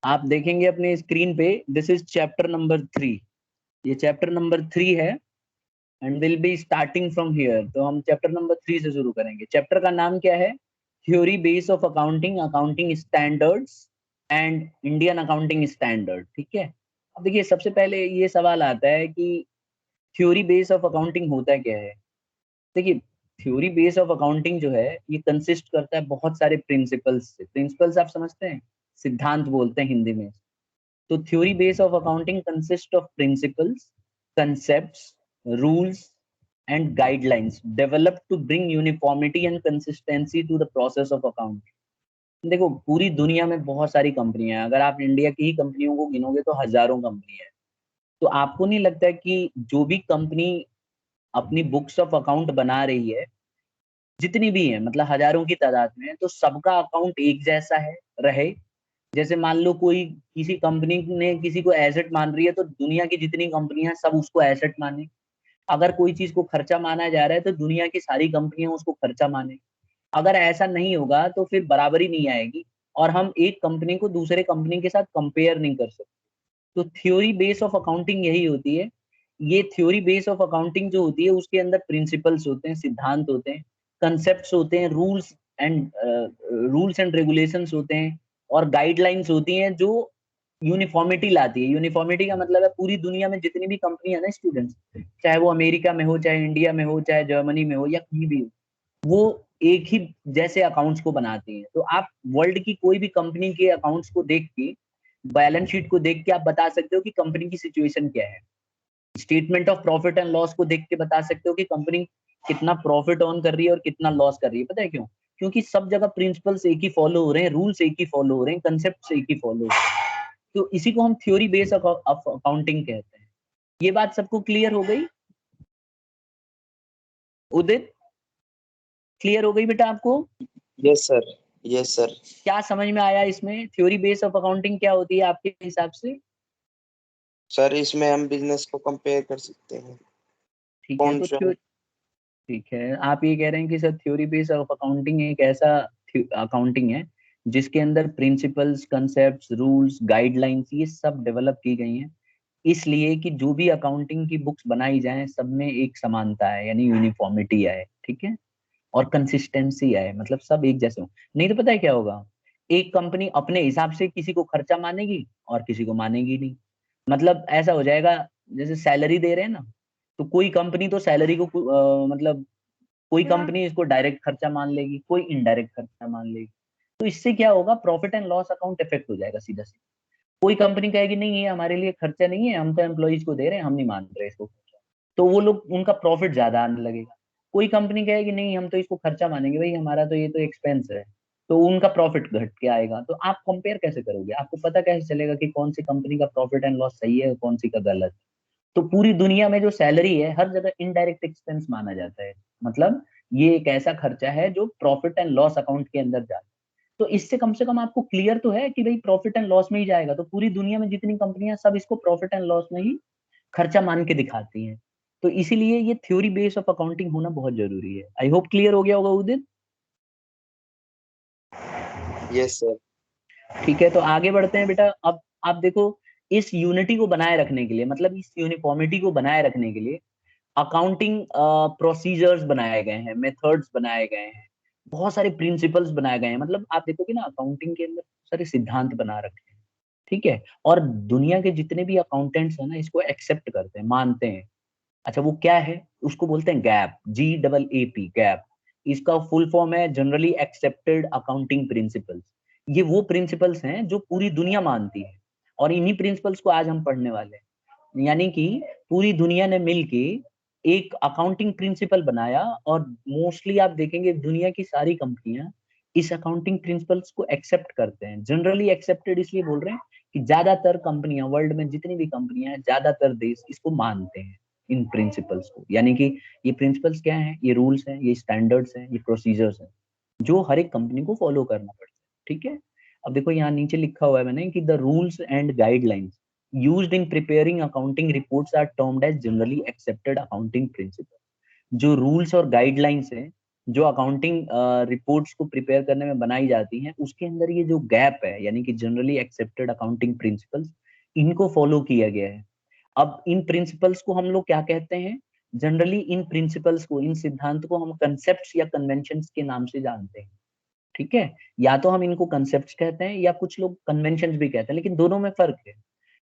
आप देखेंगे अपने स्क्रीन पे, दिस इज चैप्टर नंबर 3। ये चैप्टर नंबर 3 है and will be starting from here. तो हम चैप्टर नंबर 3 से शुरू करेंगे। चैप्टर का नाम क्या है? Theory base of accounting, accounting standards and Indian accounting standard. ठीक है। अब देखिए, सबसे पहले ये सवाल आता है कि थ्योरी बेस ऑफ अकाउंटिंग होता क्या है। देखिए, थ्योरी बेस ऑफ अकाउंटिंग जो है ये कंसिस्ट करता है बहुत सारे प्रिंसिपल्स से। प्रिंसिपल्स आप समझते हैं, सिद्धांत बोलते हैं हिंदी में। तो theory base of accounting consist of principles, concepts, rules and guidelines developed to bring uniformity and consistency to the process of accounting। देखो, पूरी दुनिया में बहुत सारी कंपनियां हैं। अगर आप इंडिया की ही कंपनियों को गिनोगे तो हजारों कंपनी है। तो आपको नहीं लगता है कि जो भी कंपनी अपनी बुक्स ऑफ अकाउंट बना रही है, जितनी भी है, मतलब हजारों की तादाद में है, तो सबका अकाउंट एक जैसा है रहे। जैसे मान लो कोई किसी कंपनी ने किसी को एसेट मान रही है, तो दुनिया की जितनी कंपनियां सब उसको एसेट माने। अगर कोई चीज को खर्चा माना जा रहा है तो दुनिया की सारी कंपनियां उसको खर्चा माने। अगर ऐसा नहीं होगा तो फिर बराबरी नहीं आएगी और हम एक कंपनी को दूसरे कंपनी के साथ कंपेयर नहीं कर सकते। तो थ्योरी बेस ऑफ अकाउंटिंग यही होती है। ये थ्योरी बेस ऑफ अकाउंटिंग जो होती है उसके अंदर प्रिंसिपल्स होते हैं, सिद्धांत होते हैं, कंसेप्ट्स होते हैं, रूल्स एंड रेगुलेशंस होते हैं और गाइडलाइंस होती हैं जो यूनिफॉर्मिटी लाती है। यूनिफॉर्मिटी का मतलब है पूरी दुनिया में जितनी भी कंपनी है ना स्टूडेंट्स, चाहे वो अमेरिका में हो, चाहे इंडिया में हो, चाहे जर्मनी में हो या कहीं भी हो, वो एक ही जैसे अकाउंट्स को बनाती हैं। तो आप वर्ल्ड की कोई भी कंपनी के अकाउंट्स को देख के, बैलेंस शीट को देख के आप बता सकते हो कि कंपनी की सिचुएशन क्या है। Statement of profit and loss को देख के बता सकते हो कि कंपनी कितना प्रॉफिट ऑन कर रही है और कितना लॉस कर रही है। पता है क्यों? क्योंकि सब जगह प्रिंसिपल्स एक ही फॉलो हो रहे हैं, रूल्स एक ही फॉलो हो रहे हैं, कंसेप्ट एक ही फॉलो हो रहे हैं। तो इसी को हम थ्योरी बेस ऑफ अकाउंटिंग कहते हैं। ये बात सबको क्लियर हो गई? उदित, क्लियर हो गई बेटा आपको? Yes sir. Yes sir. क्या समझ में आया इसमें? थ्योरी बेस ऑफ अकाउंटिंग क्या होती है आपके हिसाब से? सर इसमें हम बिजनेस को कंपेयर कर सकते हैं। ठीक है। कौन तो सा? ठीक है, आप ये कह रहे हैं कि sir theory base of accounting एक ऐसा अकाउंटिंग है जिसके अंदर प्रिंसिपल्स, कंसेप्ट्स, रूल्स, गाइडलाइंस ये सब डेवलप की गई हैं, इसलिए कि जो भी अकाउंटिंग की बुक्स बनाई जाएं सब में एक समानता है, यानी यूनिफॉर्मिटी आए। ठीक है। और कंसिस्टेंसी आए, मतलब सब एक जैसे हो। नहीं तो पता है क्या होगा, एक कंपनी अपने हिसाब से किसी को खर्चा मानेगी और किसी को मानेगी नहीं। मतलब ऐसा हो जाएगा, जैसे सैलरी दे रहे हैं ना, तो कोई कंपनी तो सैलरी को मतलब कोई कंपनी इसको डायरेक्ट खर्चा मान लेगी, कोई इनडायरेक्ट खर्चा मान लेगी। तो इससे क्या होगा, profit and loss account effect हो जाएगा सीधा सीधा। कोई कंपनी कहेगी नहीं, ये हमारे लिए खर्चा नहीं है, हम तो एम्प्लॉइज को दे रहे हैं, हम नहीं मान रहे इसको खर्चा, तो वो लोग, उनका प्रॉफिट ज्यादा आने लगेगा। कोई कंपनी कहेगी नहीं, हम तो इसको खर्चा मानेंगे, भाई हमारा तो ये तो एक्सपेंस है, तो उनका प्रॉफिट घट के आएगा। तो आप कंपेयर कैसे करोगे? आपको पता कैसे चलेगा कि कौन सी कंपनी का प्रॉफिट एंड लॉस सही है और कौन सी का गलत? तो पूरी दुनिया में जो सैलरी है हर जगह इनडायरेक्ट एक्सपेंस माना जाता है। मतलब ये एक ऐसा खर्चा है जो प्रॉफिट एंड लॉस अकाउंट के अंदर जाता है। तो इससे कम से कम आपको क्लियर तो है कि भाई प्रॉफिट एंड लॉस में ही जाएगा। तो पूरी दुनिया में जितनी कंपनियां सब इसको प्रॉफिट एंड लॉस में ही खर्चा मान के दिखाती हैं। तो इसीलिए ये थ्योरी बेस ऑफ अकाउंटिंग होना बहुत जरूरी है। आई होप क्लियर हो गया होगा उदित। Yes sir. ठीक है, तो आगे बढ़ते हैं बेटा। अब आप देखो, इस यूनिटी को बनाए रखने के लिए, मतलब इस यूनिफॉर्मिटी को बनाए रखने के लिए अकाउंटिंग प्रोसीजर्स बनाए गए हैं, मेथड्स बनाए गए हैं, बहुत सारे प्रिंसिपल्स बनाए गए हैं। मतलब आप देखोगे ना, अकाउंटिंग के अंदर बहुत सारे सिद्धांत बना रखे हैं। ठीक है। और दुनिया के जितने भी अकाउंटेंट्स हैं ना, इसको एक्सेप्ट करते हैं, मानते हैं। अच्छा, वो क्या है? उसको बोलते हैं गैप, GAAP, गैप। इसका फुल फॉर्म है जनरली एक्सेप्टेड अकाउंटिंग प्रिंसिपल्स। ये वो प्रिंसिपल्स हैं जो पूरी दुनिया मानती है, और इन्हीं प्रिंसिपल्स को आज हम पढ़ने वाले हैं। यानी कि पूरी दुनिया ने मिलके एक अकाउंटिंग प्रिंसिपल बनाया, और मोस्टली आप देखेंगे दुनिया की सारी कंपनियां इस अकाउंटिंग प्रिंसिपल्स को एक्सेप्ट करते हैं। जनरली एक्सेप्टेड इसलिए बोल रहे हैं कि ज्यादातर कंपनियां, वर्ल्ड में जितनी भी कंपनियां हैं, ज्यादातर देश इसको मानते हैं, इन प्रिंसिपल्स को। यानी कि ये प्रिंसिपल्स क्या हैं? ये रूल्स हैं, ये स्टैंडर्ड्स हैं, ये प्रोसीजर्स हैं जो हर एक कंपनी को फॉलो करना पड़ता है। ठीक है। अब देखो, यहाँ नीचे लिखा हुआ है मैंने कि the rules and guidelines used in preparing accounting reports are termed as generally accepted accounting principles। जो रूल्स और गाइडलाइंस हैं जो अकाउंटिंग रिपोर्ट्स को प्रिपेयर करने में बनाई जाती हैं, उसके अंदर ये जो गैप है, यानी कि जनरली एक्सेप्टेड अकाउंटिंग प्रिंसिपल्स, इनको फॉलो किया गया है। अब इन प्रिंसिपल्स को हम लोग क्या कहते हैं? जनरली इन प्रिंसिपल्स को, इन सिद्धांत को हम कंसेप्ट्स या कन्वेंशंस के नाम से जानते हैं। ठीक है, या तो हम इनको कंसेप्ट्स कहते हैं या कुछ लोग कन्वेंशंस भी कहते हैं, लेकिन दोनों में फर्क है।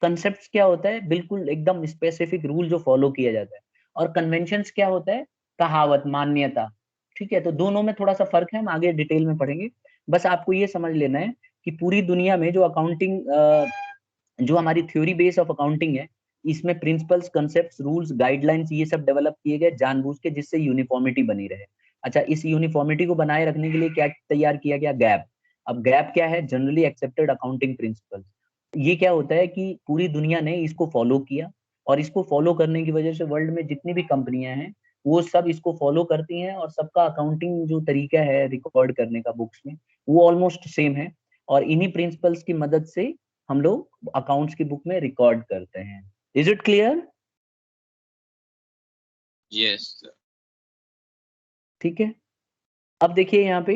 कंसेप्ट्स क्या होता है? बिल्कुल एकदम स्पेसिफिक रूल जो फॉलो किया जाता है। और कन्वेंशंस क्या होता है? कहावत, मान्यता। ठीक है, तो दोनों में थोड़ा सा फर्क है, हम आगे डिटेल में पढ़ेंगे। बस आपको ये समझ लेना है कि पूरी दुनिया में जो अकाउंटिंग, जो हमारी थ्योरी बेस ऑफ अकाउंटिंग है, इसमें प्रिंसिपल्स, कंसेप्ट्स, रूल्स, गाइडलाइंस ये सब डेवलप किए गए जानबूझ के, जिससे यूनिफॉर्मिटी बनी रहे। अच्छा, इस यूनिफॉर्मिटी को बनाए रखने के लिए क्या तैयार किया गया? गैप। अब गैप क्या है? Generally accepted accounting principles. ये क्या होता है कि पूरी दुनिया ने इसको फॉलो किया, और इसको फॉलो करने की वजह से वर्ल्ड में जितनी भी कंपनियां हैं, वो सब इसको फॉलो करती हैं, और सबका अकाउंटिंग जो तरीका है रिकॉर्ड करने का बुक्स में, वो ऑलमोस्ट सेम है। और इन्हीं प्रिंसिपल्स की मदद से हम लोग अकाउंट्स की बुक में रिकॉर्ड करते हैं। Is it clear? Yes sir. ठीक है, अब देखिए यहाँ पे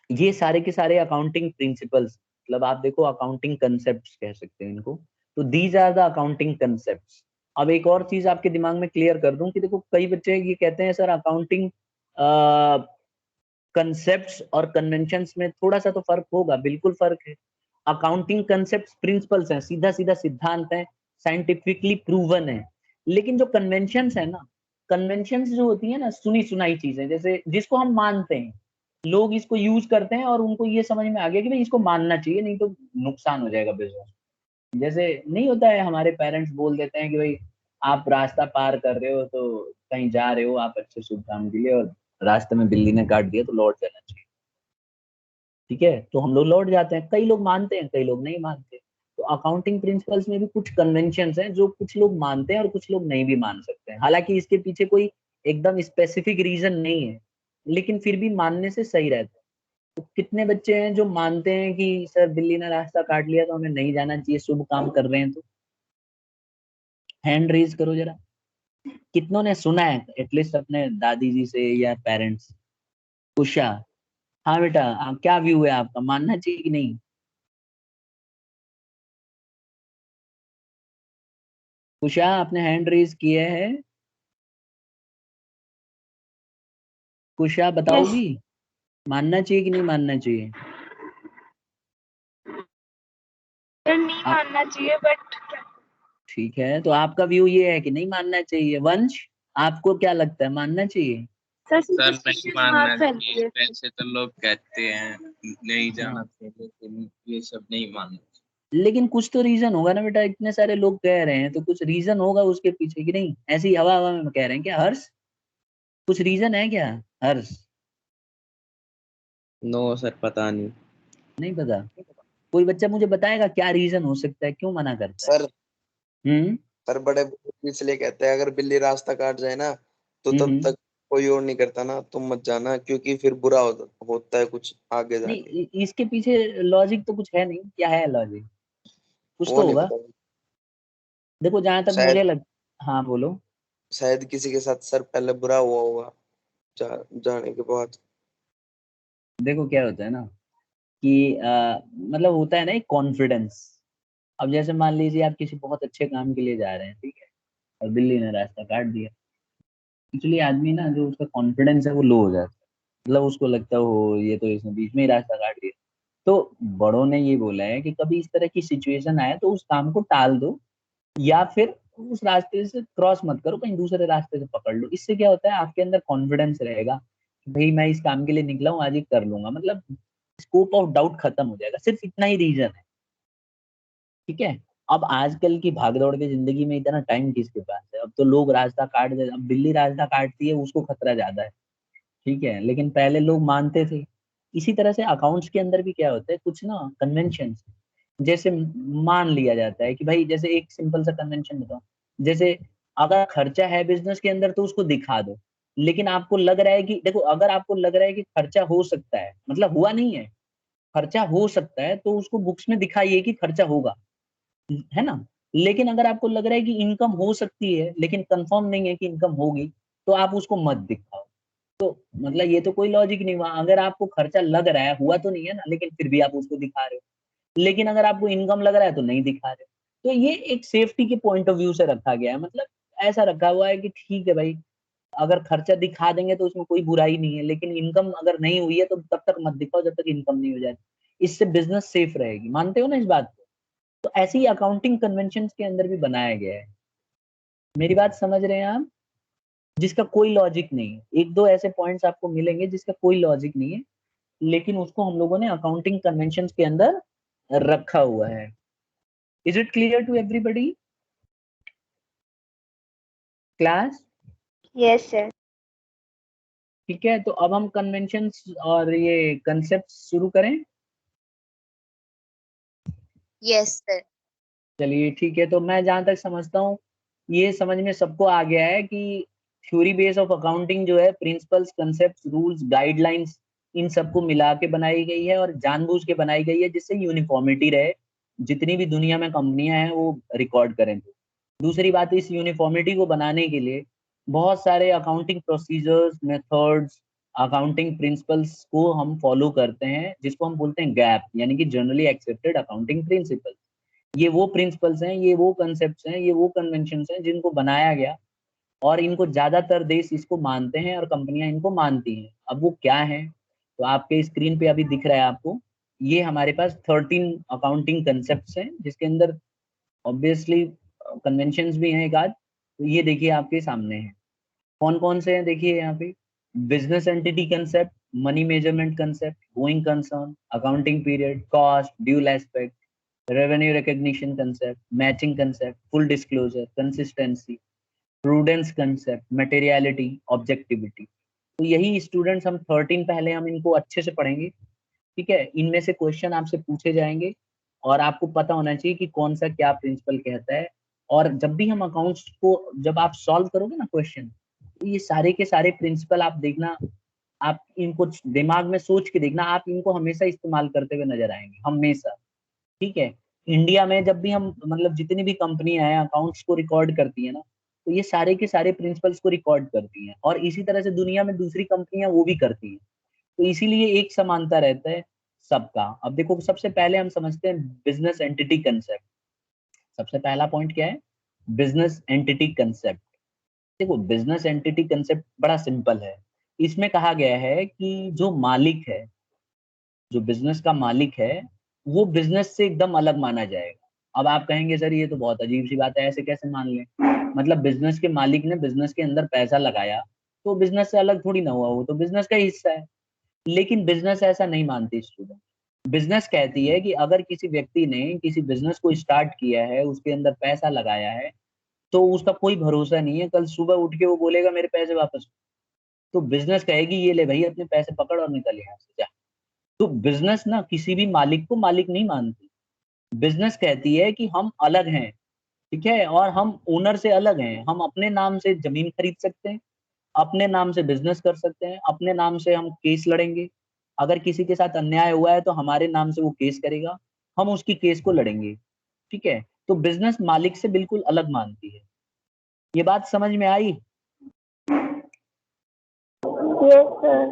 ये सारे के सारे अकाउंटिंग प्रिंसिपल्स, मतलब आप देखो अकाउंटिंग कंसेप्ट्स कह सकते हैं इनको। तो these are the accounting concepts. अब एक और चीज आपके दिमाग में क्लियर कर दूं कि देखो, कई बच्चे ये कहते हैं सर अकाउंटिंग कंसेप्ट्स और कन्वेंशंस में थोड़ा सा तो फर्क होगा। बिल्कुल फर्क है। अकाउंटिंग कंसेप्ट्स प्रिंसिपल्स हैं, सीधा सीधा सिद्धांत है, साइंटिफिकली प्रूवन है। लेकिन जो कन्वेंशंस है ना, कन्वेंशंस जो होती है ना, सुनी सुनाई चीजें, जैसे जिसको हम मानते हैं, लोग इसको यूज करते हैं और उनको ये समझ में आ गया कि भाई इसको मानना चाहिए, नहीं तो नुकसान हो जाएगा बिजनेस। जैसे नहीं होता है, हमारे पेरेंट्स बोल देते हैं कि भाई आप रास्ता पार कर रहे हो, तो कहीं जा रहे हो आप अच्छे शुभ काम के लिए, और रास्ते में बिल्ली ने काट दिया तो लौट जाना चाहिए। ठीक है, तो हम लोग लौट जाते हैं। कई लोग मानते हैं, कई लोग नहीं मानते। तो अकाउंटिंग प्रिंसिपल्स में भी कुछ कन्वेंशंस हैं जो कुछ लोग मानते हैं और कुछ लोग नहीं भी मान सकते हैं। हालांकि इसके पीछे कोई एकदम स्पेसिफिक रीजन नहीं है, लेकिन फिर भी मानने से सही रहता है। तो कितने बच्चे हैं जो मानते हैं कि सर बिल्ली ने रास्ता काट लिया तो हमें नहीं जाना चाहिए, शुभ काम कर रहे हैं? तो हैंड रेज करो जरा। कितनों ने सुना है एटलीस्ट अपने दादी जी से या पेरेंट्स? उषा, हाँ बेटा, क्या व्यू है आपका, मानना चाहिए कि नहीं? उषा, आपने हैंड रेज किया है? उषा यस बताओगी मानना चाहिए कि नहीं मानना चाहिए? सर, नहीं आप, मानना चाहिए बट क्या। ठीक है, तो आपका व्यू ये है कि नहीं मानना चाहिए। वंश, आपको क्या लगता है, मानना चाहिए? सर सर नहीं सुपरस्टिशियस मानना बात फैलती चाहिए, है। वैसे तो लोग कहते हैं नहीं जाना हाँ, चाहिए, लेकिन ये सब नहीं मानना चाहिए। लेकिन कुछ तो रीजन होगा ना बेटा, इतने सारे लोग कह रहे हैं तो कुछ रीजन होगा उसके पीछे, कि नहीं? ऐसे ही हवा हवा में कह रहे हैं क्या हर्ष? कुछ रीजन है क्या हर्ष? नो सर, पता नहीं। नहीं पता? कोई बच्चा मुझे बताएगा क्या रीजन हो सकता है, क्यों मना करता है? सर हम्म सर बड़े बुजुर्ग इसलिए कहते हैं अगर बिल्ली रास्ता काट जाए ना, तो तब हम्म। तक कोई और नहीं करता ना, तुम मत जाना, क्योंकि फिर बुरा होता है कुछ आगे नहीं, जाके। इसके पीछे लॉजिक तो कुछ है नहीं, क्या है लॉजिक? कुछ वो तो नहीं होगा। पता। देखो जहां तक मुझे शायद लग, हाँ बोलो। शायद किसी के साथ सर पहले बुरा हुआ होगा जाने के बाद। देखो क्या होता है ना कि मतलब होता है ना एक कॉन्फिडेंस। अब जैसे मान लीजिए आप किसी बहुत अच्छे काम के लिए जा रहे हैं, ठीक है, और बिल्ली ने रास्ता काट दिया। एक्चुअली आदमी ना, जो उसका कॉन्फिडेंस है वो लो हो जाता है। मतलब उसको लगता है हो ये तो इसने बीच में ही रास्ता काट दिया। तो बड़ों ने ये बोला है कि कभी इस तरह की सिचुएशन आए तो उस काम को टाल दो, या फिर उस रास्ते से क्रॉस मत करो, कहीं दूसरे रास्ते से पकड़ लो। इससे क्या होता है, आपके अंदर कॉन्फिडेंस रहेगा कि भाई मैं इस काम के लिए निकला हूँ, आज ही कर लूंगा। मतलब स्कोप ऑफ डाउट खत्म हो जाएगा। सिर्फ इतना ही रीजन है। ठीक है, अब आजकल की भागदौड़ की जिंदगी में इतना टाइम किसके पास है? अब तो लोग रास्ता काट दे, अब बिल्ली रास्ता काटती है उसको खतरा ज्यादा है। ठीक है, लेकिन पहले लोग मानते थे। इसी तरह से अकाउंट्स के अंदर भी क्या होता है, कुछ ना कन्वेंशन, जैसे मान लिया जाता है कि भाई, जैसे एक सिंपल सा कन्वेंशन बताओ, जैसे अगर खर्चा है बिजनेस के अंदर तो उसको दिखा दो। लेकिन आपको लग रहा है कि देखो, अगर आपको लग रहा है कि खर्चा हो सकता है, मतलब हुआ नहीं है, खर्चा हो सकता है, तो उसको बुक्स में दिखाइए कि खर्चा होगा, है ना? लेकिन अगर आपको लग रहा है कि इनकम हो सकती है लेकिन कंफर्म नहीं है कि इनकम होगी, तो आप उसको मत दिखाओ। तो मतलब ये तो कोई लॉजिक नहीं हुआ। अगर आपको खर्चा लग रहा है, हुआ तो नहीं है ना, लेकिन फिर भी आप उसको दिखा रहे हो। लेकिन अगर आपको इनकम लग रहा है तो नहीं दिखा रहे। तो ये एक सेफ्टी के पॉइंट ऑफ व्यू से रखा गया है। मतलब ऐसा रखा हुआ है कि ठीक है भाई, अगर खर्चा दिखा देंगे तो उसमें कोई बुराई नहीं है, लेकिन इनकम अगर नहीं हुई है तो तब तक मत दिखाओ जब तक इनकम नहीं हो जाती। इससे बिजनेस सेफ रहेगी। मानते हो ना इस बात को? तो ऐसे ही अकाउंटिंग कन्वेंशन के अंदर भी बनाया गया है। मेरी बात समझ रहे हैं आप? जिसका कोई लॉजिक नहीं है। एक दो ऐसे पॉइंट्स आपको मिलेंगे जिसका कोई लॉजिक नहीं है, लेकिन उसको हम लोगों ने अकाउंटिंग कन्वेंशन के अंदर रखा हुआ है। Is it clear to everybody? Class? Yes, sir. ठीक है, तो अब हम कन्वेंशंस और ये कंसेप्ट शुरू करें। Yes, sir. चलिए ठीक है, तो मैं जहां तक समझता हूँ ये समझ में सबको आ गया है कि थ्योरी बेस ऑफ अकाउंटिंग जो है, प्रिंसिपल्स, कंसेप्ट, रूल्स, गाइडलाइंस, इन सबको मिला के बनाई गई है और जानबूझ के बनाई गई है जिससे यूनिफॉर्मिटी रहे, जितनी भी दुनिया में कंपनियां हैं वो रिकॉर्ड करें। दूसरी बात, इस यूनिफॉर्मिटी को बनाने के लिए बहुत सारे accounting procedures, methods, accounting principles को हम फॉलो करते हैं, जिसको हम बोलते हैं गैप, यानी कि जनरली एक्सेप्टेड अकाउंटिंग प्रिंसिपल्स। ये वो प्रिंसिपल्स हैं, ये वो कंसेप्ट्स हैं, ये वो कन्वेंशंस हैं जिनको बनाया गया और इनको ज्यादातर देश इसको मानते हैं और कंपनियां इनको मानती हैं। अब वो क्या है, तो आपके स्क्रीन पे अभी दिख रहा है आपको। ये हमारे पास 13 अकाउंटिंग कंसेप्ट्स हैं, जिसके अंदर ऑब्वियसली कन्वेंशंस भी हैं एक आध। तो ये देखिए आपके सामने है। कौन कौन से हैं देखिए यहाँ पे। Business entity concept, money measurement concept, going concern, accounting period, cost, dual aspect, revenue recognition concept, matching concept, full disclosure, consistency, prudence concept, materiality, objectivity. तो यही स्टूडेंट्स हम 13 पहले हम इनको अच्छे से पढ़ेंगे। ठीक है, इनमें से क्वेश्चन आपसे पूछे जाएंगे और आपको पता होना चाहिए कि कौन सा क्या प्रिंसिपल कहता है। और जब भी हम अकाउंट्स को जब आप सॉल्व करोगे ना क्वेश्चन, तो ये सारे के सारे प्रिंसिपल आप देखना, आप इनको दिमाग में सोच के देखना, आप इनको हमेशा इस्तेमाल करते हुए नजर आएंगे, हमेशा। ठीक है, इंडिया में जब भी हम मतलब जितनी भी कंपनियां हैं अकाउंट्स को रिकॉर्ड करती है ना, तो ये सारे के सारे प्रिंसिपल्स को रिकॉर्ड करती हैं और इसी तरह से दुनिया में दूसरी कंपनियां वो भी करती हैं। तो इसीलिए एक समानता रहता है सबका। अब देखो, सबसे पहले हम समझते हैं बिजनेस एंटिटी कंसेप्ट। सबसे पहला पॉइंट क्या है? Business entity concept. देखो, बिजनेस एंटिटी कंसेप्ट बड़ा सिंपल है। इसमें कहा गया है कि जो मालिक है, जो बिजनेस का मालिक है, वो बिजनेस से एकदम अलग माना जाएगा। अब आप कहेंगे सर ये तो बहुत अजीब सी बात है, ऐसे कैसे मान लें? मतलब बिजनेस के मालिक ने बिजनेस के अंदर पैसा लगाया तो बिजनेस से अलग थोड़ी ना हुआ, वो तो बिजनेस का ही हिस्सा है। लेकिन बिजनेस ऐसा नहीं मानती स्टूडेंट। बिजनेस कहती है कि अगर किसी व्यक्ति ने किसी बिजनेस को स्टार्ट किया है, उसके अंदर पैसा लगाया है, तो उसका कोई भरोसा नहीं है कल सुबह उठ के वो बोलेगा मेरे पैसे वापस। तो बिजनेस कहेगी ये ले भाई अपने पैसे पकड़ और निकल यहाँ से जा। तो बिजनेस ना किसी भी मालिक को मालिक नहीं मानती। बिजनेस कहती है कि हम अलग हैं, ठीक है, और हम ओनर से अलग हैं। हम अपने नाम से जमीन खरीद सकते हैं, अपने नाम से बिजनेस कर सकते हैं, अपने नाम से हम केस लड़ेंगे। अगर किसी के साथ अन्याय हुआ है तो हमारे नाम से वो केस करेगा, हम उसकी केस को लड़ेंगे। ठीक है, तो बिजनेस मालिक से बिल्कुल अलग मानती है। ये बात समझ में आई? Yes, sir.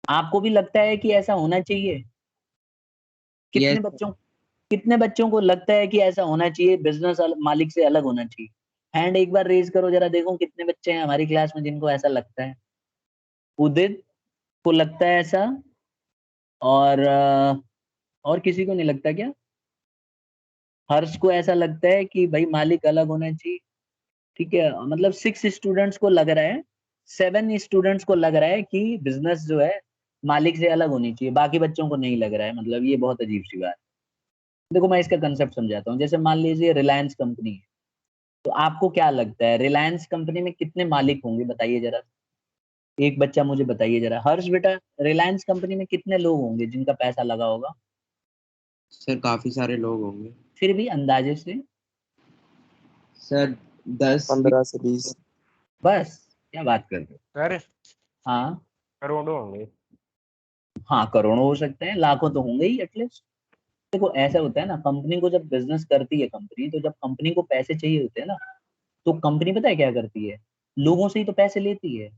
आपको भी लगता है कि ऐसा होना चाहिए? Yes. कितने बच्चों को लगता है कि ऐसा होना चाहिए, बिजनेस मालिक से अलग होना चाहिए? हैंड एक बार रेज करो जरा, देखो कितने बच्चे हैं हमारी क्लास में जिनको ऐसा लगता है। उदित को लगता है ऐसा? और किसी को नहीं लगता क्या? हर्ष को ऐसा लगता है कि भाई मालिक अलग होना चाहिए? ठीक है, मतलब 6 स्टूडेंट्स को लग रहा है, 7 स्टूडेंट्स को लग रहा है कि बिजनेस जो है मालिक से अलग होनी चाहिए, बाकी बच्चों को नहीं लग रहा है। मतलब ये बहुत अजीब सी बात है। देखो मैं इसका कंसेप्ट समझाता हूँ। जैसे मान लीजिए रिलायंस कंपनी है, तो आपको क्या लगता है रिलायंस कंपनी में कितने मालिक होंगे? बताइए जरा, एक बच्चा मुझे बताइए जरा। हर्ष बेटा, रिलायंस कंपनी में कितने लोग होंगे जिनका पैसा लगा होगा? सर काफी सारे लोग होंगे फिर भी अंदाजे से। सर 10 15 से 20। बस? क्या बात कर रहे हो? सर हाँ करोड़ों होंगे। हाँ, करोड़ों हो सकते हैं, लाखों तो होंगे ही एटलीस्ट। देखो ऐसा होता है ना, कंपनी को जब बिजनेस करती है कंपनी, तो जब कंपनी को पैसे चाहिए होते हैं ना, तो कंपनी पता है क्या करती है? लोगों से ही तो पैसे लेती है।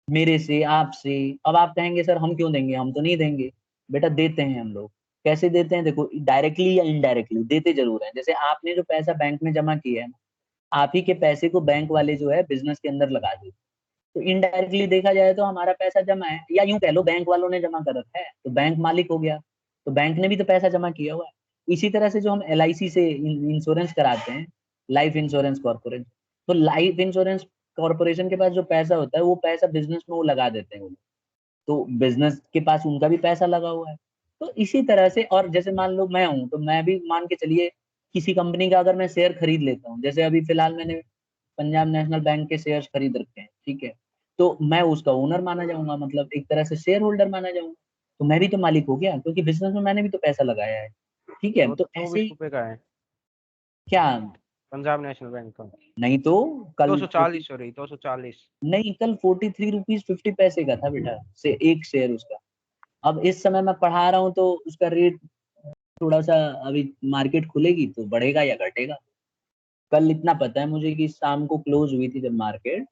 मेरे से, आपसे। अब आप कहेंगे सर हम क्यों देंगे, हम तो नहीं देंगे। बेटा देते हैं हम लोग। कैसे देते हैं, देखो डायरेक्टली या इनडायरेक्टली देते जरूर हैं। जैसे आपने जो पैसा बैंक में जमा किया है, आप ही के पैसे को बैंक वाले जो है बिजनेस के अंदर लगा देते। तो इनडायरेक्टली देखा जाए तो हमारा पैसा जमा है, या यूं कह लो बैंक वालों ने जमा कर रखा है, तो बैंक मालिक हो गया, तो बैंक ने भी तो पैसा जमा किया हुआ है। इसी तरह से जो हम LIC से इंश्योरेंस कराते हैं, लाइफ इंश्योरेंस कॉर्पोरेशन, तो लाइफ इंश्योरेंस कॉर्पोरेशन के पास जो पैसा होता है वो पैसा बिजनेस में वो लगा देते हैं वो लोग। तो बिजनेस के पास उनका भी पैसा लगा हुआ है। तो इसी तरह से, और जैसे मान लो मैं हूं, तो मैं भी मान के चलिए किसी कंपनी का अगर मैं शेयर खरीद लेता हूँ, जैसे अभी फिलहाल मैंने पंजाब नेशनल बैंक के शेयर्स खरीद रखे हैं, ठीक है, तो मैं उसका ओनर माना जाऊंगा, मतलब एक तरह से शेयर होल्डर माना जाऊंगा। तो मैं भी तो मालिक हो गया, क्योंकि बिजनेस में मैंने भी तो पैसा लगाया है। ठीक है, तो ऐसे ही ₹24 का है क्या, पंजाब नेशनल बैंक का। नहीं तो कल 240, सॉरी 240। नहीं, कल 43 रुपीज 50 पैसे का था बेटा, से एक शेयर उसका। अब इस समय मैं पढ़ा रहा हूँ तो उसका रेट थोड़ा सा, अभी मार्केट खुलेगी तो बढ़ेगा या घटेगा। कल इतना पता है मुझे कि शाम को क्लोज हुई थी जब मार्केट,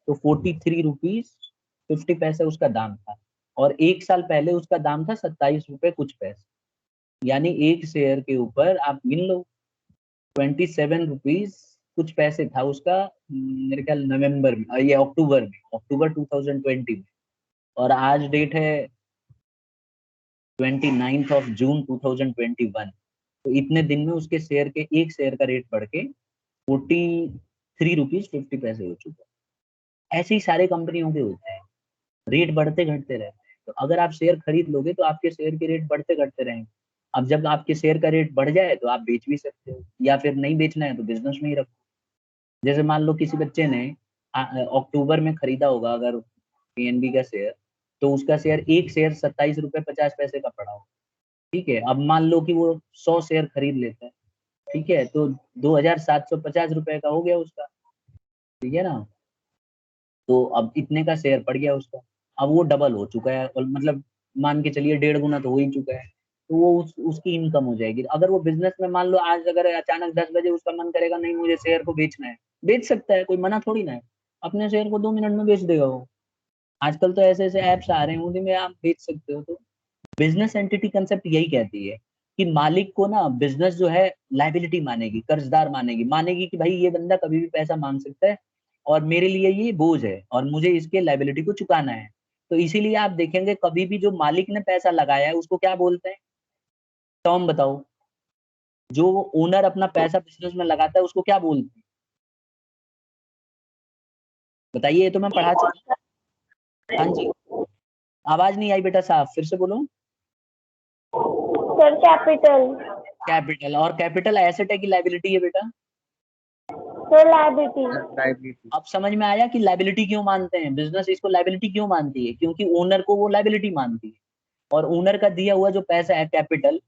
तो 43 रुपीज 50 पैसे उसका दाम था। और एक साल पहले उसका दाम था 27 रुपए कुछ पैसे। यानी एक शेयर के ऊपर आप गिन लो, 27 रुपीज कुछ पैसे था उसका, मेरे ख्याल नवंबर में, ये अक्टूबर में, अक्टूबर 2020 में। और आज डेट है 29 जून 2021। तो इतने दिन में उसके शेयर के, एक शेयर का रेट बढ़ के 43 रुपीज 50 पैसे हो चुका है। ऐसे ही सारे कंपनियों के होते हैं, रेट बढ़ते घटते रहते हैं। तो अगर आप शेयर खरीद लोगे तो आपके शेयर के रेट बढ़ते घटते रहेंगे। अब जब आपके शेयर का रेट बढ़ जाए तो आप बेच भी सकते हो, या फिर नहीं बेचना है तो बिजनेस में ही रखो। जैसे मान लो किसी बच्चे ने अक्टूबर में खरीदा होगा अगर PNB का शेयर, तो उसका शेयर, एक शेयर 27 रुपए 50 पैसे का पड़ा हो। ठीक है, अब मान लो कि वो 100 शेयर खरीद लेता है, ठीक है, तो 2750 रुपए का हो गया उसका, ठीक है ना। तो अब इतने का शेयर पड़ गया उसका, अब वो डबल हो चुका है, और मतलब मान के चलिए 1.5 गुना तो हो ही चुका है। तो वो उसकी इनकम हो जाएगी। अगर वो बिजनेस में मान लो आज अगर अचानक 10 बजे उसका मन करेगा नहीं मुझे शेयर को बेचना है, बेच सकता है, कोई मना थोड़ी ना है। अपने शेयर को 2 मिनट में बेच देगा वो। आजकल तो ऐसे ऐसे ऐप्स आ रहे हैं उन्हीं में आप बेच सकते हो। तो बिजनेस एंटिटी कंसेप्ट यही कहती है कि मालिक को ना बिजनेस जो है लाइबिलिटी मानेगी, कर्जदार मानेगी, मानेगी कि भाई ये बंदा कभी भी पैसा मांग सकता है और मेरे लिए ये बोझ है और मुझे इसके लाइबिलिटी को चुकाना है। तो इसीलिए आप देखेंगे कभी भी जो मालिक ने पैसा लगाया है उसको क्या बोलते हैं, टर्म बताओ। जो ओनर अपना पैसा बिजनेस में लगाता है उसको क्या बोलते हैं, बताइए, ये तो मैं पढ़ा चुका। हाँ जी, आवाज नहीं आई बेटा, साहब फिर से बोलो। Sir capital. कैपिटल, और कैपिटल एसेट है कि लाइबिलिटी है बेटा? Sir liability. लाइबिलिटी। अब समझ में आया कि लाइबिलिटी क्यों मानते हैं, बिजनेस इसको लाइबिलिटी क्यों मानती है, क्योंकि ओनर को वो लाइबिलिटी मानती है। और ओनर का दिया हुआ जो पैसा है कैपिटल,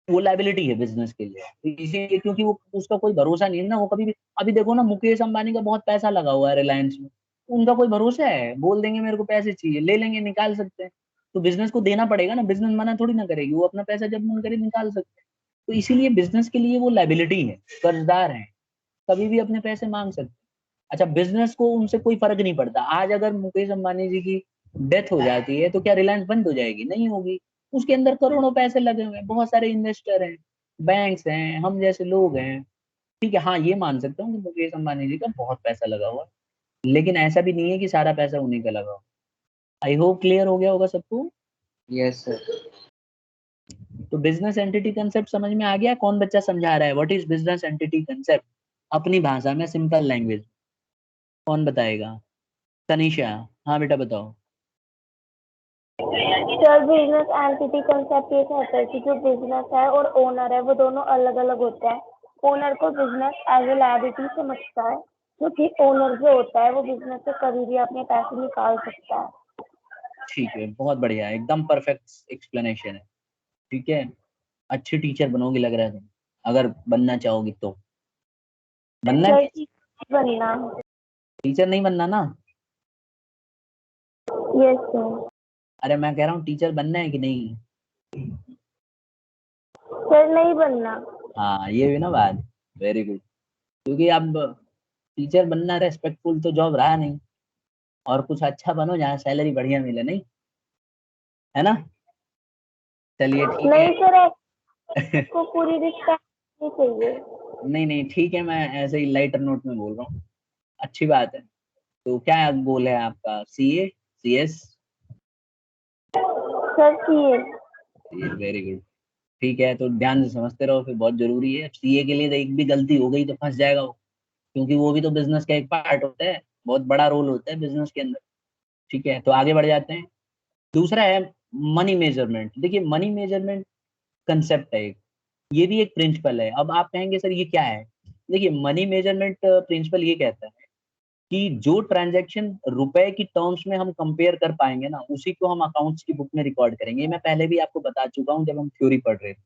वो लाइबिलिटी है बिजनेस के लिए। तो इसीलिए, क्योंकि वो उसका कोई भरोसा नहीं है ना, वो कभी भी, अभी देखो ना मुकेश अंबानी का बहुत पैसा लगा हुआ है रिलायंस में, उनका कोई भरोसा है, बोल देंगे मेरे को पैसे चाहिए, ले लेंगे, निकाल सकते हैं। तो बिजनेस को देना पड़ेगा ना, बिजनेस मना थोड़ी ना करेगी, वो अपना पैसा जब मन करे निकाल सकते हैं। तो इसीलिए बिजनेस के लिए वो लाइबिलिटी है, कर्जदार है, कभी भी अपने पैसे मांग सकते हैं। अच्छा, बिजनेस को उनसे कोई फर्क नहीं पड़ता, आज अगर मुकेश अंबानी जी की डेथ हो जाती है तो क्या रिलायंस बंद हो जाएगी? नहीं होगी। उसके अंदर करोड़ों पैसे लगे हुए हैं, बहुत सारे इन्वेस्टर हैं, बैंक्स हैं, हम जैसे लोग हैं। ठीक है, हाँ ये मान सकता हूँ कि मुकेश अंबानी जी का बहुत पैसा लगा हुआ है, लेकिन ऐसा भी नहीं है कि सारा पैसा उन्हीं का लगा हुआ। आई होप क्लियर हो गया होगा सबको। Yes sir. तो बिजनेस एंटिटी कंसेप्ट समझ में आ गया? कौन बच्चा समझा रहा है what is business entity concept अपनी भाषा में, सिंपल लैंग्वेज? कौन बताएगा? तनीषा, हाँ बेटा बताओ। सर बिजनेस एंटिटी कंसेप्ट ये कहता है कि जो बिजनेस है और ओनर है वो दोनों अलग अलग होते हैं। ओनर को बिजनेस एज ए लायबिलिटी समझता है, क्योंकि ओनर जो होता है वो बिजनेस से कभी भी अपने पैसे निकाल सकता है। ठीक है, बहुत बढ़िया, एकदम परफेक्ट एक्सप्लेनेशन है। ठीक है, अच्छी टीचर बनोगी लग रहा है तुम, अगर बनना चाहोगी तो। बनना सर है? टीचर बनना। टीचर नहीं बनना ना? Yes sir. अरे मैं कह रहा हूँ टीचर बनना है कि नहीं? सर नहीं बनना। हाँ ये भी ना बात, वेरी गुड। क्योंकि अब टीचर बनना रेस्पेक्टफुल तो जॉब रहा नहीं, और कुछ अच्छा बनो जहाँ सैलरी बढ़िया मिले, नहीं है ना? चलिए ठीक नहीं है। सर, को पूरी रिस्पेक्ट नहीं चाहिए। नहीं नहीं ठीक है, मैं ऐसे ही लाइटर नोट में बोल रहा हूँ। अच्छी बात है। तो क्या गोल है आपका? CA, CS? Sir CA. Very good. ठीक है, तो ध्यान से समझते रहो, फिर बहुत जरूरी है। सीए के लिए तो एक भी गलती हो गई तो फंस जाएगा वो, क्योंकि वो भी तो बिजनेस का एक पार्ट होता है, बहुत बड़ा रोल होता है बिजनेस के अंदर। ठीक है, तो आगे बढ़ जाते हैं। दूसरा है मनी मेजरमेंट। देखिए मनी मेजरमेंट कंसेप्ट है एक, ये भी एक प्रिंसिपल है। अब आप कहेंगे सर ये क्या है? देखिए मनी मेजरमेंट प्रिंसिपल ये कहता है कि जो ट्रांजैक्शन रुपए की टर्म्स में हम कंपेयर कर पाएंगे ना, उसी को हम अकाउंट्स की बुक में रिकॉर्ड करेंगे। ये मैं पहले भी आपको बता चुका हूँ जब हम थ्योरी पढ़ रहे थे।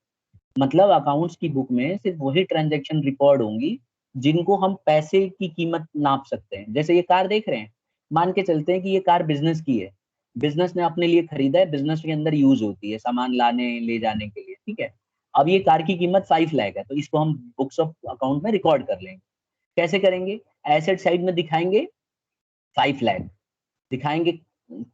मतलब अकाउंट्स की बुक में सिर्फ वही ट्रांजैक्शन रिकॉर्ड होंगी जिनको हम पैसे की कीमत नाप सकते हैं। जैसे ये कार देख रहे हैं, मान के चलते हैं कि ये कार बिजनेस की है, बिजनेस ने अपने लिए खरीदा है, बिजनेस के अंदर यूज होती है सामान लाने ले जाने के लिए। ठीक है, अब ये कार की कीमत 5 लाख है, तो इसको हम बुक्स ऑफ अकाउंट में रिकॉर्ड कर लेंगे। कैसे करेंगे? एसेट साइड में दिखाएंगे 5 लाख, दिखाएंगे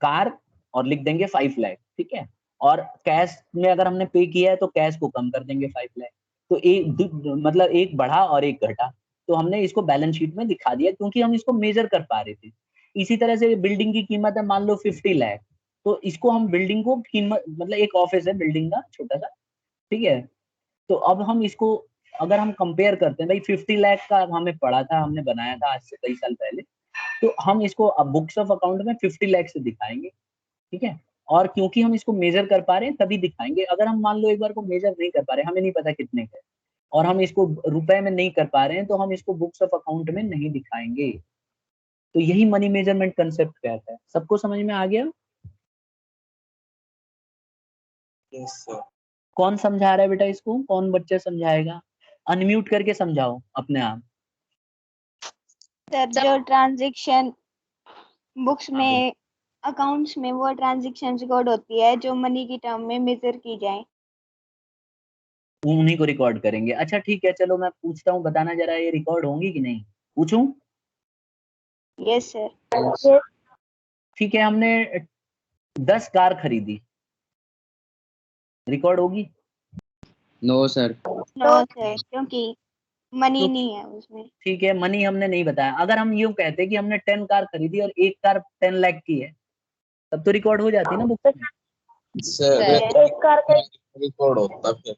कार और लिख देंगे 5 लाख। ठीक है, और कैश में अगर हमने पे किया है तो कैश को कम कर देंगे 5 लाख। तो मतलब एक बढ़ा और एक घटा, तो हमने इसको बैलेंस शीट में दिखा दिया क्योंकि हम इसको मेजर कर पा रहे थे। इसी तरह से बिल्डिंग की कीमत है मान लो 50 लाख, तो इसको हम बिल्डिंग को कीमत, मतलब एक ऑफिस है बिल्डिंग का छोटा सा, ठीक है, तो अब हम इसको अगर हम कंपेयर करते हैं, भाई 50 लाख का हमें पड़ा था, हमने बनाया था आज से कई साल पहले, तो हम इसको अब बुक्स ऑफ अकाउंट में 50 लाख से दिखाएंगे। ठीक है, और क्योंकि हम इसको मेजर कर पा रहे हैं तभी दिखाएंगे। अगर हम मान लो एक बार को मेजर नहीं कर पा रहे, हमें नहीं पता कितने का है, और हम इसको रुपए में नहीं कर पा रहे हैं, तो हम इसको बुक्स ऑफ अकाउंट में नहीं दिखाएंगे। तो यही मनी मेजरमेंट कंसेप्ट कहता है। सबको समझ में आ गया? Yes sir. कौन समझा रहा है बेटा इसको? कौन बच्चा समझाएगा? अनम्यूट करके समझाओ अपने आप। सर जो ट्रांजैक्शन बुक्स हाँ बोलो। में अकाउंट्स में वो ट्रांजैक्शन रिकॉर्ड होती है जो मनी की टर्म में मेजर की जाए। उन्हीं को रिकॉर्ड करेंगे। अच्छा ठीक है, चलो मैं पूछता हूँ, बताना जरा ये रिकॉर्ड होंगी कि नहीं? पूछूं? Yes sir. ठीक है, हमने 10 कार खरीदी, रिकॉर्ड होगी? No sir. नो सर, क्योंकि मनी तो नहीं है उसमें। ठीक है, मनी हमने नहीं बताया। अगर हम यूं कहते कि हमने 10 कार खरीदी और एक कार 10 लाख की है, तब तो रिकॉर्ड हो जाती ना बुक में। Sir sir. एक कार का रिकॉर्ड होता फिर।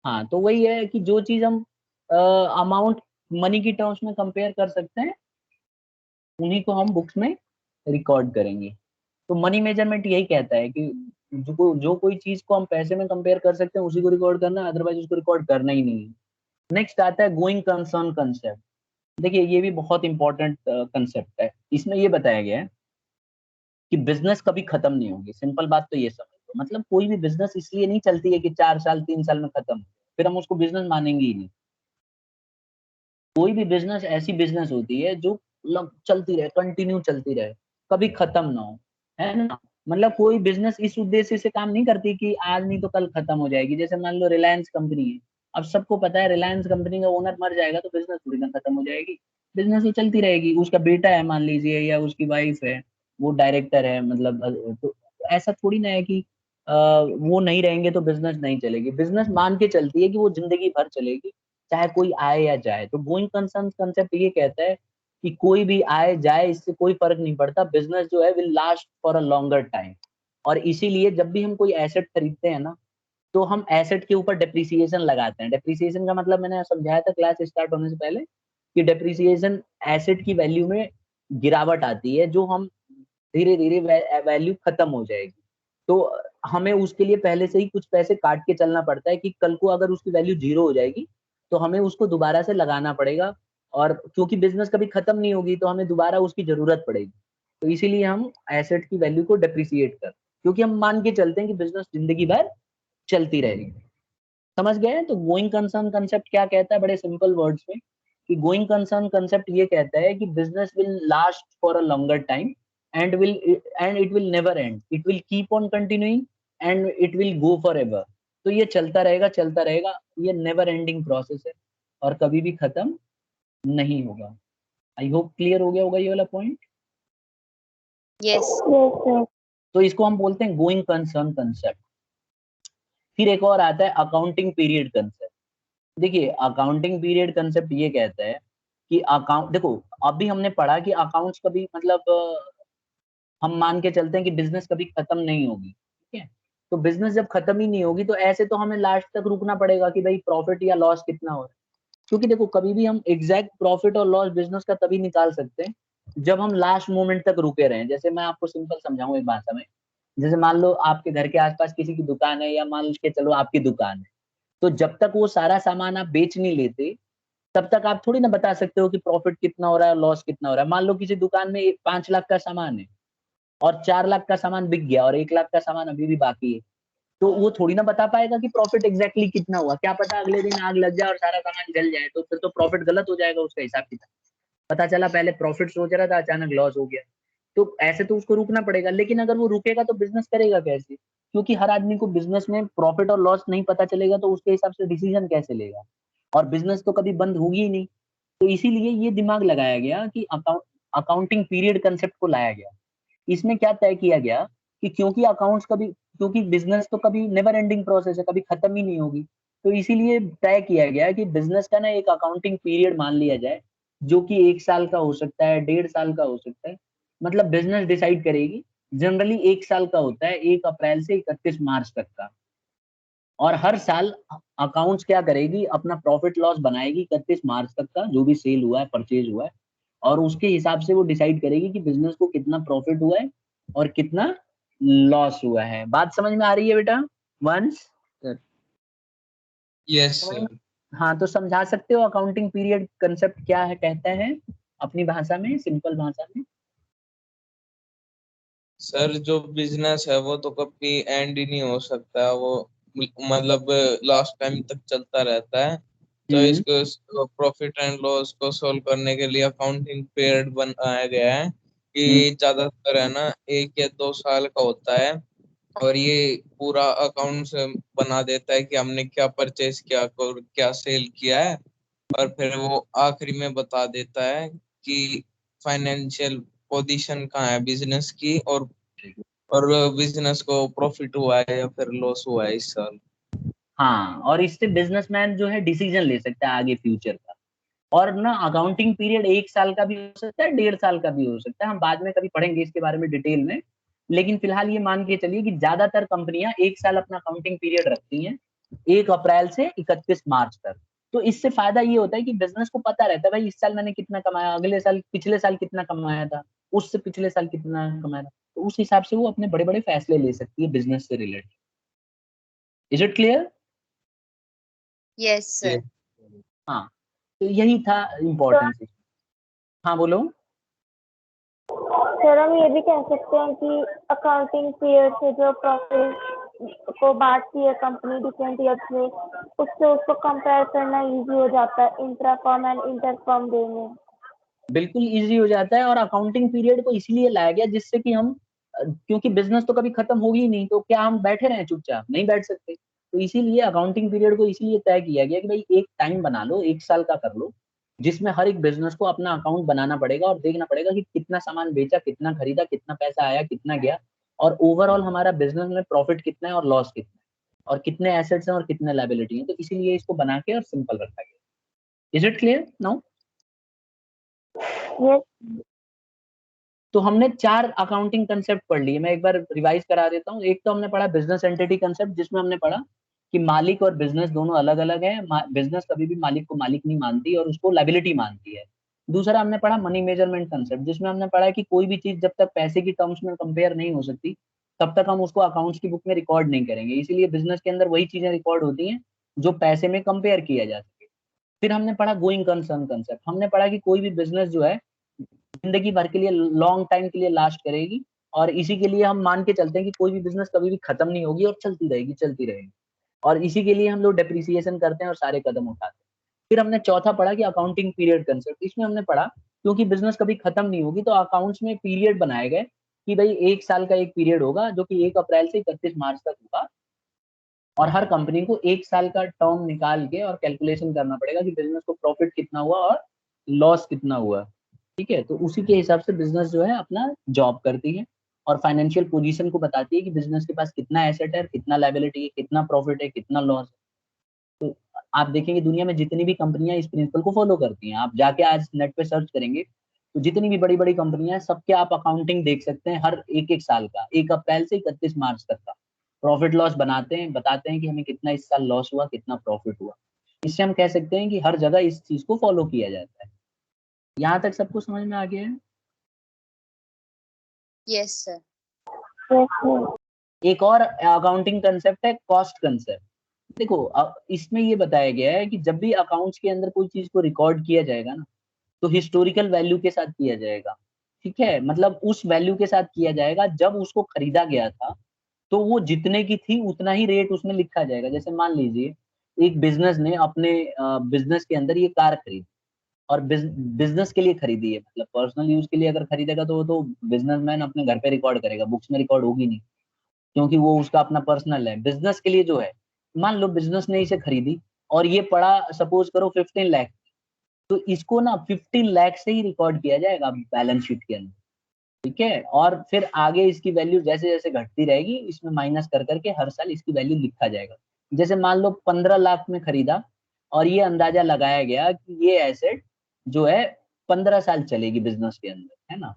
हाँ, तो वही है कि जो चीज हम अमाउंट मनी की टर्म्स में कंपेयर कर सकते हैं, उन्हीं को हम बुक्स में रिकॉर्ड करेंगे। तो मनी मेजरमेंट यही कहता है कि जो कोई चीज को हम पैसे में कंपेयर कर सकते हैं उसी को रिकॉर्ड करना है, अदरवाइज उसको रिकॉर्ड करना ही नहीं है। नेक्स्ट आता है गोइंग कंसर्न कंसेप्ट। देखिए ये भी बहुत इंपॉर्टेंट कंसेप्ट है। इसमें ये बताया गया है कि बिजनेस कभी खत्म नहीं होगी। सिंपल बात तो ये समझ लो, मतलब कोई भी बिजनेस इसलिए नहीं चलती है कि 4 साल 3 साल में खत्म, फिर हम उसको बिजनेस मानेंगे ही नहीं। कोई भी बिजनेस ऐसी बिजनेस होती है जो चलती रहे, कंटिन्यू चलती रहे, कभी खत्म ना हो, है ना? मतलब कोई बिजनेस इस उद्देश्य से काम नहीं करती कि आज नहीं तो कल खत्म हो जाएगी। जैसे मान लो रिलायंस कंपनी है, अब सबको पता है रिलायंस कंपनी का ओनर मर जाएगा तो बिजनेस थोड़ी ना खत्म हो जाएगी, बिजनेस तो चलती रहेगी। उसका बेटा है मान लीजिए, या उसकी वाइफ है, वो डायरेक्टर है, मतलब तो ऐसा थोड़ी ना है कि वो नहीं रहेंगे तो बिजनेस नहीं चलेगी। बिजनेस मान के चलती है कि वो जिंदगी भर चलेगी, चाहे कोई आए या जाए। तो गोइंग कंसर्न कंसेप्ट ये कहता है कि कोई भी आए जाए इससे कोई फर्क नहीं पड़ता, बिजनेस जो है will last for a longer time. और इसीलिए जब भी हम कोई एसेट खरीदते हैं ना, तो हम एसेट के ऊपर डेप्रिसिएशन लगाते हैं। डेप्रिसिएशन का मतलब मैंने समझाया था क्लास स्टार्ट होने से पहले, कि डेप्रिसिएशन एसेट की वैल्यू में गिरावट आती है, जो हम धीरे धीरे वैल्यू खत्म हो जाएगी। तो हमें उसके लिए पहले से ही कुछ पैसे काट के चलना पड़ता है कि कल को अगर उसकी वैल्यू 0 हो जाएगी तो हमें उसको दोबारा से लगाना पड़ेगा। और क्योंकि बिजनेस कभी खत्म नहीं होगी तो हमें दोबारा उसकी जरूरत पड़ेगी। तो इसीलिए हम एसेट की वैल्यू को डेप्रिसिएट कर, क्योंकि हम मान के चलते हैं कि बिजनेस जिंदगी भर चलती रहेगी। समझ गए? तो गोइंग कंसर्न कंसेप्ट क्या कहता है बड़े सिंपल वर्ड्स में, कि गोइंग कंसर्न कंसेप्ट ये कहता है कि business will last for a longer time and it will never and, it will keep on continuing and it will go for ever. तो ये चलता रहेगा चलता रहेगा, ये नेवर एंडिंग प्रोसेस है और कभी भी खत्म नहीं होगा। आई होप क्लियर हो गया होगा ये वाला पॉइंट। Yes. Yes, sir. तो इसको हम बोलते हैं गोइंग कंसर्न कंसेप्ट। फिर एक और आता है अकाउंटिंग पीरियड कंसेप्ट। देखिए अकाउंटिंग पीरियड कंसेप्ट ये कहता है कि अकाउंट, देखो अभी हमने पढ़ा कि अकाउंट्स कभी मतलब हम मान के चलते हैं कि बिजनेस कभी खत्म नहीं होगी, ठीक है। तो बिजनेस जब खत्म ही नहीं होगी तो ऐसे तो हमें लास्ट तक रुकना पड़ेगा कि भाई प्रॉफिट या लॉस कितना हो रहा है। क्योंकि देखो कभी भी हम एग्जैक्ट प्रॉफिट और लॉस बिजनेस का तभी निकाल सकते हैं जब हम लास्ट मोमेंट तक रुके रहे। जैसे मैं आपको सिंपल समझाऊं एक भाषा में, जैसे मान लो आपके घर के आसपास किसी की दुकान है या मान के चलो आपकी दुकान है, तो जब तक वो सारा सामान आप बेच नहीं लेते तब तक आप थोड़ी ना बता सकते हो कि प्रॉफिट कितना हो रहा है लॉस कितना हो रहा है। मान लो किसी दुकान में 5 लाख का सामान है और 4 लाख का सामान बिक गया और 1 लाख का सामान अभी भी बाकी है, तो वो थोड़ी ना बता पाएगा कि प्रॉफिट एग्जैक्टली कितना हुआ। क्या पता अगले दिन आग लग जाए और सारा सामान जल जाए, तो फिर तो प्रॉफिट गलत हो जाएगा उसका हिसाब किताब। पता चला पहले प्रॉफिट सोच रहा था अचानक लॉस हो गया, तो ऐसे तो उसको रुकना पड़ेगा। लेकिन अगर वो रुकेगा तो बिजनेस करेगा कैसे? क्योंकि हर आदमी को बिजनेस में प्रॉफिट और लॉस नहीं पता चलेगा तो उसके हिसाब से डिसीजन कैसे लेगा, और बिजनेस तो कभी बंद होगी ही नहीं। तो इसीलिए ये दिमाग लगाया गया कि अकाउंटिंग पीरियड कंसेप्ट को लाया गया। इसमें क्या तय किया गया कि क्योंकि अकाउंट्स कभी, क्योंकि बिजनेस तो कभी नेवर एंडिंग प्रोसेस है, कभी खत्म ही नहीं होगी, तो इसीलिए तय किया गया कि बिजनेस का ना एक अकाउंटिंग पीरियड मान लिया जाए जो कि 1 साल का हो सकता है, 1.5 साल का हो सकता है। मतलब बिजनेस डिसाइड करेगी, जनरली 1 साल का होता है, 1 अप्रैल से 31 मार्च तक का। और हर साल अकाउंट्स क्या करेगी, अपना प्रॉफिट लॉस बनाएगी 31 मार्च तक का, जो भी सेल हुआ है परचेज हुआ है, और उसके हिसाब से वो डिसाइड करेगी कि बिजनेस को कितना प्रॉफिट हुआ है और कितना लॉस हुआ है। बात समझ में आ रही है बेटा वंश? सर। यस समझ सर। में? हाँ, तो समझा सकते हो अकाउंटिंग पीरियड कंसेप्ट क्या है, कहता है अपनी भाषा में, सिंपल भाषा में? सर जो बिजनेस है वो तो कभी एंड ही नहीं हो सकता, वो मतलब लास्ट टाइम तक चलता रहता है। तो हम्म इसको प्रॉफिट एंड लॉस को सोल्व करने के लिए अकाउंटिंग पीरियड बनाया गया है हम्म कि ज्यादातर है ना 1 या 2 साल का होता है। और ये पूरा अकाउंट्स बना देता है कि हमने क्या परचेज किया और क्या सेल किया है। और फिर वो आखिरी में बता देता है कि फाइनेंशियल पोजीशन कहाँ है बिजनेस की, और बिजनेस को प्रॉफिट हुआ है या फिर लॉस हुआ है इस साल। हाँ, और इससे बिजनेसमैन जो है डिसीजन ले सकता है आगे फ्यूचर का। और ना अकाउंटिंग पीरियड 1 साल का भी हो सकता है, 1.5 साल का भी हो सकता है, हम बाद में कभी पढ़ेंगे इसके बारे में डिटेल में। लेकिन फिलहाल ये मान के चलिए कि ज्यादातर कंपनियां 1 साल अपना अकाउंटिंग पीरियड रखती हैं, 1 अप्रैल से 31 मार्च तक। तो इससे फायदा ये होता है कि बिजनेस को पता रहता है भाई इस साल मैंने कितना कमाया, अगले साल, पिछले साल कितना कमाया था, उससे पिछले साल कितना कमाया था, तो उस हिसाब से वो अपने बड़े बड़े फैसले ले सकती है बिजनेस से related. Is it clear? Yes, sir. हाँ, तो यही था तो इम्पोर्टेंस। हाँ बोलो। सर हम ये भी कह सकते हैं कि अकाउंटिंग पीरियड से जो प्रॉफिट को बांटती है कंपनी डिफरेंट ईयर्स में, उससे उसको कंपेयर करना इजी हो जाता है intra firm and inter firm day में। बिल्कुल इजी हो जाता है, और अकाउंटिंग पीरियड को इसलिए लाया गया जिससे कि हम क्योंकि बिजनेस तो कभी खत्म होगी ही नहीं, तो क्या हम बैठे रहें चुपचाप? नहीं बैठ सकते। तो इसीलिए अकाउंटिंग पीरियड को इसलिए तय किया गया कि भाई एक टाइम बना लो, 1 साल का कर लो, जिसमें हर एक बिजनेस को अपना अकाउंट बनाना पड़ेगा और देखना पड़ेगा कि कितना सामान बेचा, कितना खरीदा, कितना पैसा आया, कितना गया, और ओवरऑल हमारा बिजनेस में प्रॉफिट कितना है और लॉस कितना है, और कितने एसेट्स हैं और कितने लायबिलिटी हैं। तो इसीलिए इसको बना के और सिंपल रखा गया। Is it clear now? ये तो हमने 4 अकाउंटिंग कंसेप्ट पढ़ लिए, मैं एक बार रिवाइज करा देता हूँ। एक तो हमने पढ़ा बिजनेस एंटिटी कंसेप्ट, जिसमें हमने पढ़ा कि मालिक और बिजनेस दोनों अलग अलग है, बिजनेस कभी भी मालिक को मालिक नहीं मानती और उसको लायबिलिटी मानती है। दूसरा हमने पढ़ा मनी मेजरमेंट कंसेप्ट, जिसमें हमने पढ़ा कि कोई भी चीज जब तक पैसे की टर्म्स में कंपेयर नहीं हो सकती तब तक हम उसको अकाउंट्स की बुक में रिकॉर्ड नहीं करेंगे, इसीलिए बिजनेस के अंदर वही चीजें रिकॉर्ड होती हैं जो पैसे में कंपेयर किया जा सके। फिर हमने पढ़ा गोइंग कंसर्न कंसेप्ट, हमने पढ़ा कि कोई भी बिजनेस जो है जिंदगी भर के लिए, लॉन्ग टाइम के लिए लास्ट करेगी, और इसी के लिए हम मान के चलते हैं कि कोई भी बिजनेस कभी भी खत्म नहीं होगी और चलती रहेगी, चलती रहेगी। और इसी के लिए हम लोग डेप्रिसिएशन करते हैं और सारे कदम उठाते हैं। फिर हमने चौथा पढ़ा कि अकाउंटिंग पीरियड कंसेप्ट, इसमें हमने पढ़ा क्योंकि बिजनेस कभी खत्म नहीं होगी तो अकाउंट्स में पीरियड बनाए गए कि भाई 1 साल का एक पीरियड होगा जो कि 1 अप्रैल से 31 मार्च तक होगा, और हर कंपनी को 1 साल का टर्म निकाल के और कैलकुलेशन करना पड़ेगा कि बिजनेस को प्रॉफिट कितना हुआ और लॉस कितना हुआ। ठीक है, तो उसी के हिसाब से बिजनेस जो है अपना जॉब करती है और फाइनेंशियल पोजीशन को बताती है कि बिजनेस के पास कितना एसेट है, कितना लायबिलिटी है, कितना प्रॉफिट है, कितना लॉस है। तो आप देखेंगे दुनिया में जितनी भी कंपनियां इस प्रिंसिपल को फॉलो करती हैं, आप जाके आज नेट पे सर्च करेंगे तो जितनी भी बड़ी बड़ी कंपनियां हैं सबके आप अकाउंटिंग देख सकते हैं, हर एक एक साल का, 1 अप्रैल से 31 मार्च तक का प्रॉफिट लॉस बनाते हैं, बताते हैं कि हमें कितना इस साल लॉस हुआ, कितना प्रॉफिट हुआ। इससे हम कह सकते हैं कि हर जगह इस चीज को फॉलो किया जाता है। यहाँ तक सबको समझ में आ गया है? Yes, sir. Yes, sir. एक और अकाउंटिंग कंसेप्ट है कॉस्ट कंसेप्ट। देखो इसमें ये बताया गया है कि जब भी अकाउंट्स के अंदर कोई चीज को रिकॉर्ड किया जाएगा ना, तो हिस्टोरिकल वैल्यू के साथ किया जाएगा। ठीक है, मतलब उस वैल्यू के साथ किया जाएगा जब उसको खरीदा गया था, तो वो जितने की थी उतना ही रेट उसमें लिखा जाएगा। जैसे मान लीजिए एक बिजनेस ने अपने बिजनेस के अंदर ये कार खरीदी और बिजनेस के लिए खरीदी है, मतलब पर्सनल यूज के लिए अगर खरीदेगा तो वो तो बिजनेसमैन अपने घर पे रिकॉर्ड करेगा, बुक्स में रिकॉर्ड होगी नहीं, क्योंकि वो उसका अपना पर्सनल है। बिजनेस के लिए जो है, मान लो बिजनेस ने इसे खरीदी और ये पड़ा सपोज करो 15 लाख, तो इसको ना 15 लाख से ही रिकॉर्ड किया जाएगा बैलेंस शीट के अंदर। ठीक है, और फिर आगे इसकी वैल्यू जैसे जैसे घटती रहेगी इसमें माइनस कर करके हर साल इसकी वैल्यू लिखा जाएगा। जैसे मान लो 15 लाख में खरीदा और ये अंदाजा लगाया गया कि ये एसेट जो है 15 साल चलेगी बिजनेस के अंदर, है ना,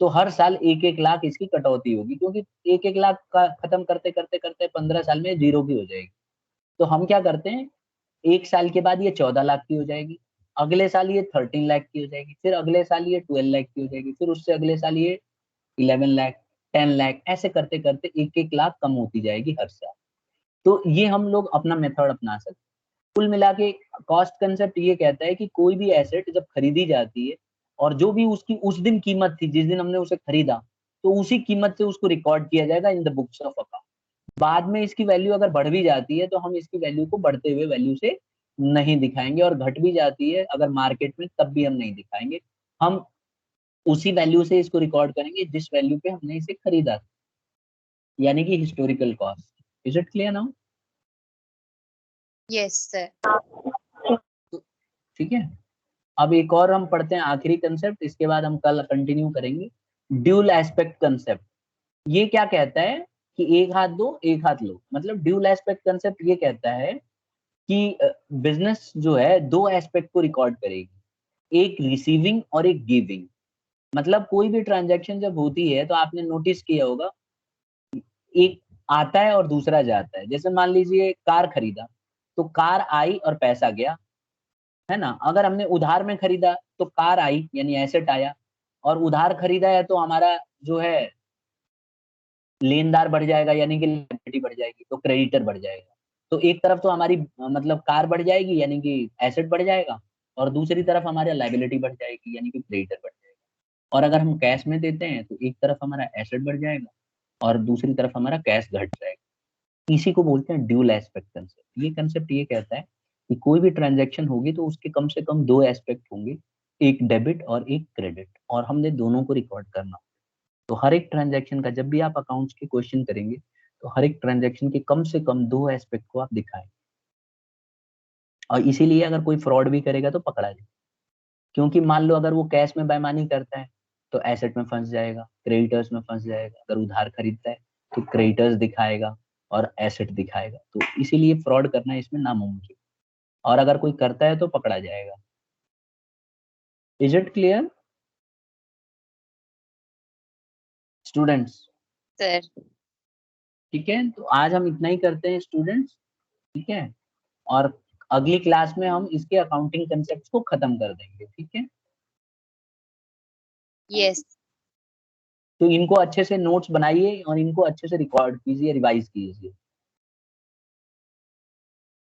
तो हर साल 1-1 लाख इसकी कटौती होगी, क्योंकि 1-1 लाख का खत्म करते करते करते 15 साल में 0 की हो जाएगी। तो हम क्या करते हैं, 1 साल के बाद ये 14 लाख की हो जाएगी, अगले साल ये 13 लाख की हो जाएगी, फिर अगले साल ये 12 लाख की हो जाएगी, फिर उससे अगले साल ये 11 लाख, 10 लाख, ऐसे करते करते 1-1 लाख कम होती जाएगी हर साल। तो ये हम लोग अपना मेथड अपना सकते हैं। कुल मिला के कॉस्ट कंसेप्ट ये कहता है कि कोई भी एसेट जब खरीदी जाती है और जो भी उसकी उस दिन कीमत थी, जिस दिन हमने उसे खरीदा, तो उसी कीमत से उसको रिकॉर्ड किया जाएगा in the books of account. बाद में इसकी वैल्यू अगर बढ़ भी जाती है तो हम इसकी वैल्यू को बढ़ते हुए वैल्यू से नहीं दिखाएंगे, और घट भी जाती है अगर मार्केट में तब भी हम नहीं दिखाएंगे। हम उसी वैल्यू से इसको रिकॉर्ड करेंगे जिस वैल्यू पे हमने इसे खरीदा, यानी कि historical cost. Is it clear now? Yes, sir. ठीक है, अब एक और हम पढ़ते हैं आखिरी कंसेप्ट, इसके बाद हम कल कंटिन्यू करेंगे। Dual aspect concept. ये क्या कहता है कि एक हाथ दो एक हाथ लो, मतलब ड्यूल एस्पेक्ट कंसेप्ट ये कहता है कि बिजनेस जो है दो एस्पेक्ट को रिकॉर्ड करेगी, एक रिसीविंग और एक गिविंग। मतलब कोई भी ट्रांजैक्शन जब होती है तो आपने नोटिस किया होगा, एक आता है और दूसरा जाता है। जैसे मान लीजिए कार खरीदा, तो कार आई और पैसा गया, है ना। अगर हमने उधार में खरीदा तो कार आई यानी एसेट आया, और उधार खरीदा है तो हमारा जो है लेनदार बढ़ जाएगा यानी कि लायबिलिटी बढ़ जाएगी, तो क्रेडिटर बढ़ जाएगा। तो एक तरफ तो हमारी मतलब कार बढ़ जाएगी यानी कि एसेट बढ़ जाएगा, और दूसरी तरफ हमारी लायबिलिटी बढ़ जाएगी यानी कि क्रेडिटर बढ़ जाएगा। और अगर हम कैश में देते हैं तो एक तरफ हमारा एसेट बढ़ जाएगा और दूसरी तरफ हमारा कैश घट जाएगा। इसी को बोलते हैं ड्यूल एस्पेक्ट कंसेप्ट। ये कंसेप्ट ये कहता है कि कोई भी ट्रांजैक्शन होगी तो उसके कम से कम दो एस्पेक्ट होंगे, एक डेबिट और एक क्रेडिट, और हमने दोनों को रिकॉर्ड करना। तो हर एक ट्रांजैक्शन का जब भी आप अकाउंट्स के क्वेश्चन करेंगे तो हर एक ट्रांजैक्शन के कम से कम दो एस्पेक्ट को आप दिखाएं, और इसीलिए अगर कोई फ्रॉड भी करेगा तो पकड़ा जाए। क्योंकि मान लो अगर वो कैश में बेईमानी करता है तो एसेट में फंस जाएगा, क्रेडिटर्स में फंस जाएगा। अगर उधार खरीदता है तो क्रेडिटर्स दिखाएगा और एसेट दिखाएगा, तो इसीलिए फ्रॉड करना इसमें नामुमकिन, और अगर कोई करता है तो पकड़ा जाएगा। Is it clear students? Sir. ठीक है, तो आज हम इतना ही करते हैं स्टूडेंट्स। ठीक है, और अगली क्लास में हम इसके अकाउंटिंग कंसेप्ट को खत्म कर देंगे। ठीक है, Yes. तो इनको अच्छे से नोट्स बनाइए और इनको अच्छे से रिकॉर्ड कीजिए, रिवाइज कीजिए।